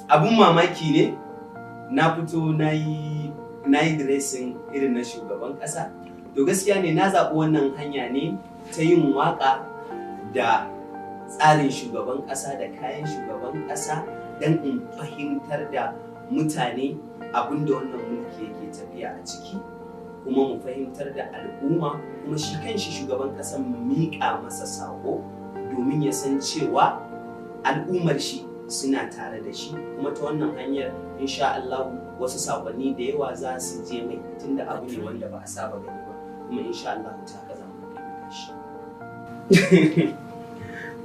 abun mamaki ne na fito na yi dressing irin na shugaban ƙasa. To gaskiya ne na zaɓi wannan hanya ne ta yin waƙa da tsarin shugaban ƙasa da kayan shugaban ƙasa don in fahimtar da mutane abin da wannan mulki yake tafiya a ciki, kuma mu fahimtar da al'umma, kuma shi kanshi shugaban ƙasar mu miƙa masa saƙo domin ya san cewa al'ummar shi suna tare da shi, kuma ta wannan hanyar insha Allah wasu saƙonni da yawa za su je mai tunda abu ne wanda ba a saba gani ba, kuma insha Allah ta haka za mu kai shi.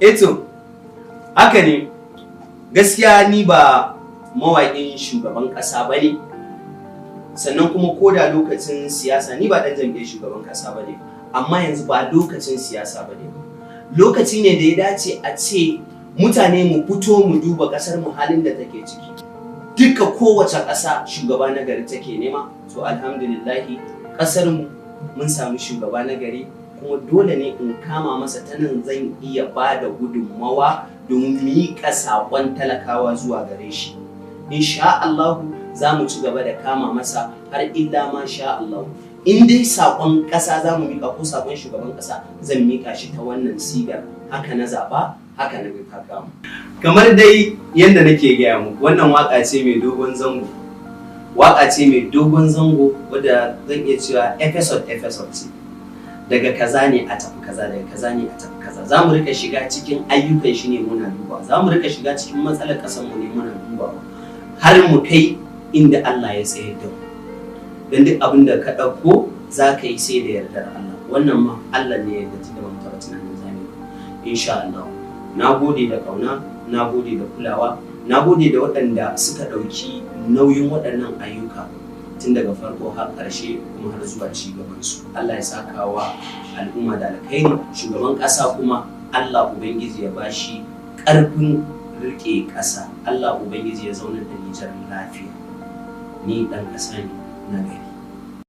Eto haka ne, gaskiya ni ba mawaƙin shugaban ƙasa ba ne, sannan kuma ko da lokacin siyasa ni ba ɗan jam'iyyar shugaban ƙasa ba ne, amma yanzu ba lokacin siyasa ba ne. Lokaci ne da ya dace a ce mutane mu fito mu duba ƙasar mu halin da take ciki. Duka kowace ƙasa shugaba na gari take nema, to alhamdulillahi ƙasar mu mun samu shugaba na gari, kuma dole ne in kama masa ta nan zan iya ba da gudunmawa domin miƙa saƙon talakawa zuwa gare shi. Insha Allah za mu ci gaba da kama masa har illa ma sha Allah. In dai saƙon ƙasa za mu miƙa ko saƙon shugaban ƙasa zan miƙa shi ta wannan sigar, haka na zaɓa, haka na ga kama. Kamar dai yadda nake gaya muku, wannan waƙa ce mai dogon zango. Waƙa ce mai dogon zango wadda zan iya cewa episode ce. Daga kaza ne a tafi kaza, daga kaza ne a tafi kaza. Za mu rika shiga cikin ayyukan shi ne muna dubawa, za mu rika shiga cikin matsalar ƙasar mu ne muna dubawa, har mu kai inda Allah ya tsayar da mu. Don duk abin da ka ɗauko za ka yi sai da yardar Allah. Wannan ma Allah ne ya yarda da mu taɓa tunanin zamu yi. Insha Allah. Na gode da ƙauna, na gode da kulawa, na gode da waɗanda suka ɗauki nauyin waɗannan ayyuka tun daga farko har ƙarshe kuma har zuwa ci gabansu. Allah ya saka wa al'umma da alkhairi. Shugaban ƙasa kuma Allah Ubangiji ya bashi ƙarfin riƙe ƙasa. Allah Ubangiji ya zaunar da Nijar lafiya. Ni ɗan ƙasa ne na gari.